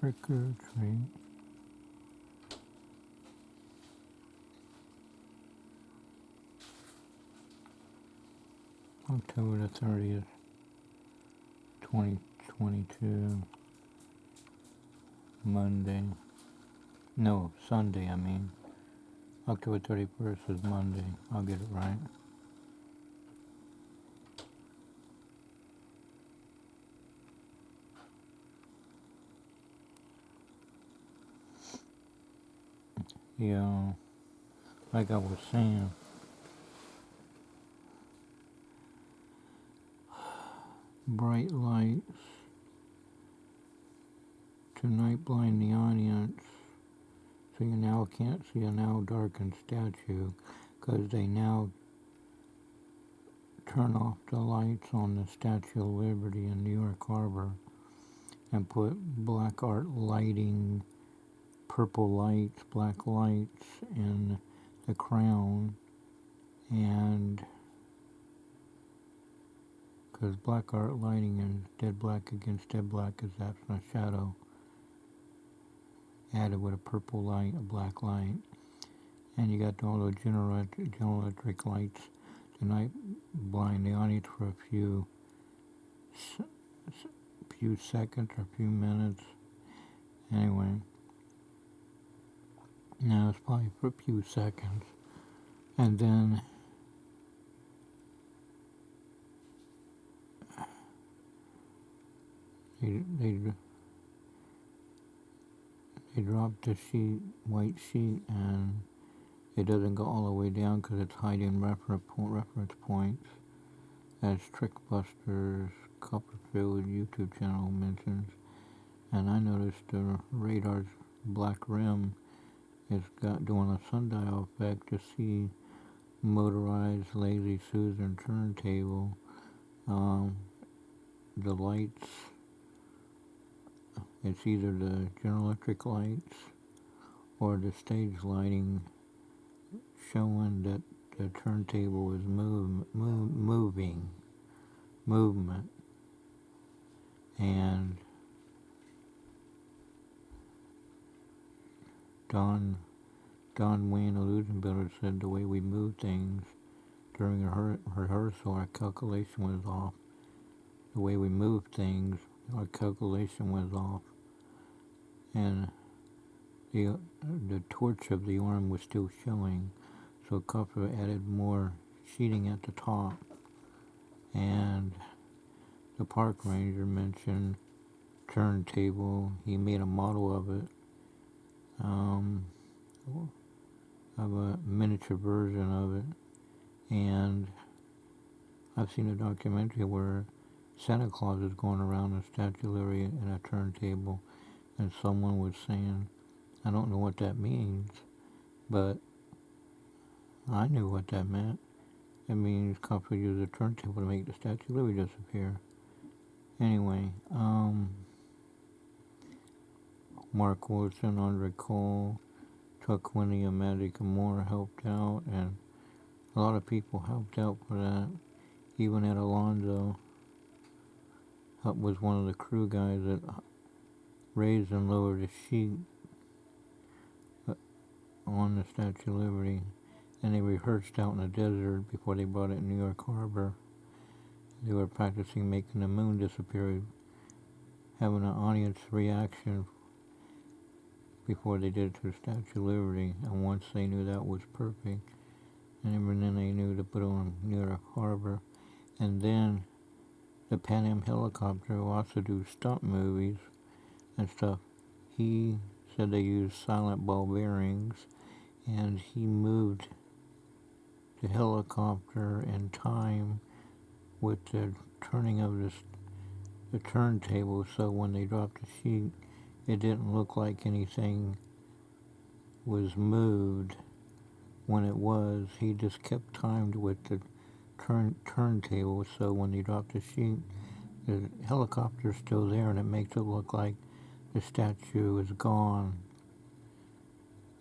Trick or treat. October the 30th, 2022, Monday. No, Sunday, I mean. October 31st is Monday. I'll get it right. Yeah, like I was saying, bright lights to night blind the audience, so you now can't see a now darkened statue, because they now turn off the lights on the Statue of Liberty in New York Harbor and put black art lighting, purple lights, black lights in the crown, and because black art lighting is dead black against dead black is absent shadow, added with a purple light, a black light, and you got all the General Electric lights tonight blind the audience for a few seconds or a few minutes. Anyway, now it's probably for a few seconds, and then they drop the white sheet, and it doesn't go all the way down because it's hiding reference points, as Trickbusters Copperfield YouTube channel mentions. And I noticed the radar's black rim is doing a sundial effect to see motorized Lazy Susan turntable. The lights, it's either the General Electric lights or the stage lighting showing that the turntable is movement. And Don Wayne Illusion Builder said the way we move things during a rehearsal, our calculation was off. The way we moved things, our calculation was off. And the torch of the arm was still showing, so Copper added more sheeting at the top. And the park ranger mentioned turntable. He made a model of it, of a miniature version of it. And I've seen a documentary where Santa Claus is going around the Statue of Liberty in a turntable, and someone was saying, I don't know what that means, but I knew what that meant. It means Copper used a turntable to make the Statue of Liberty disappear. Anyway, Mark Wilson, Andre Cole, Chuck Winnie, and Magic Moore helped out, and a lot of people helped out for that. Even Ed Alonzo was one of the crew guys that raised and lowered the sheet on the Statue of Liberty, and they rehearsed out in the desert before they brought it in New York Harbor. They were practicing making the moon disappear, having an audience reaction before they did it to the Statue of Liberty, and once they knew that was perfect, and even then they knew to put it on New York Harbor. And then the Pan Am helicopter will also do stunt movies and stuff. He said they used silent ball bearings, and he moved the helicopter in time with the turning of the turntable, so when they dropped the sheet, it didn't look like anything was moved when it was. He just kept timed with the turntable, so when they dropped the sheet, the helicopter's still there, and it makes it look like the statue is gone.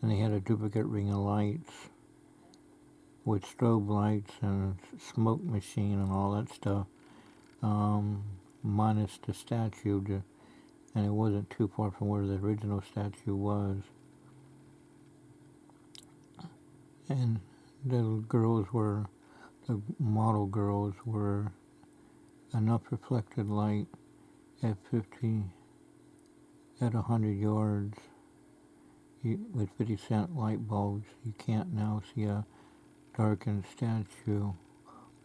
And they had a duplicate ring of lights with strobe lights and smoke machine and all that stuff, minus the statue. and it wasn't too far from where the original statue was. And the model girls were enough reflected light at 100 yards with 50-cent light bulbs. You can't now see a darkened statue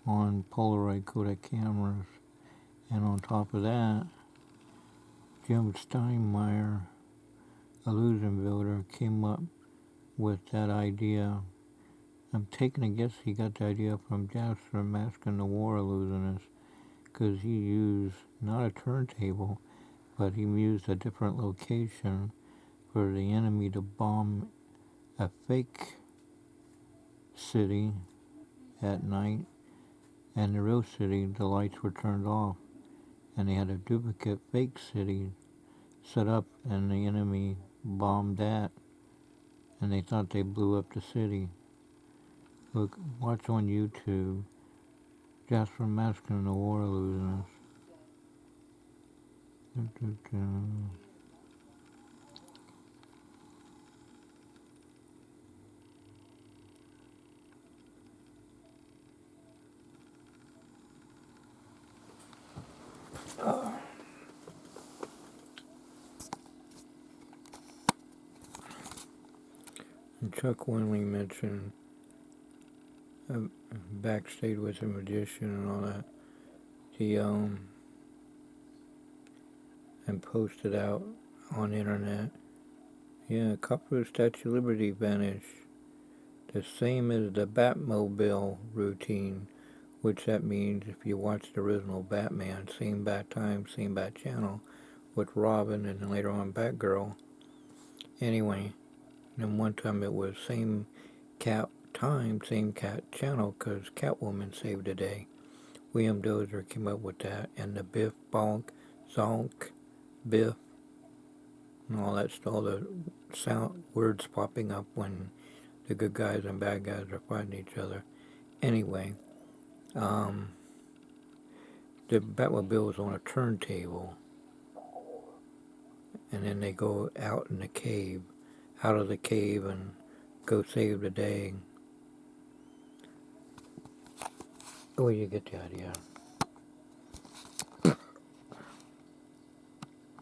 on Polaroid Kodak cameras. And on top of that, Jim Steinmeier, illusion builder, came up with that idea. I'm taking a guess he got the idea from Jasper Maskin, the war illusionist, because he used not a turntable, but he used a different location for the enemy to bomb a fake city at night, and the real city, the lights were turned off, and they had a duplicate fake city set up, and the enemy bombed that, and they thought they blew up the city. Look, watch on YouTube, Jasper Maskin, the war illusionist. And Chuck Winley mentioned backstage with a magician and all that. And posted out on the internet. Yeah, Copper Statue of Liberty vanished. The same as the Batmobile routine, which that means if you watch the original Batman, same Bat time, same Bat channel, with Robin and then later on Batgirl. Anyway, then one time it was same Cat time, same Cat channel, because Catwoman saved the day. William Dozier came up with that, and the Biff, Bonk, Zonk, Biff, and all that stuff, all the sound words popping up when the good guys and bad guys are fighting each other. Anyway, the Batmobile was on a turntable, and then they go out in the cave, out of the cave, and go save the day. Oh, you get the idea.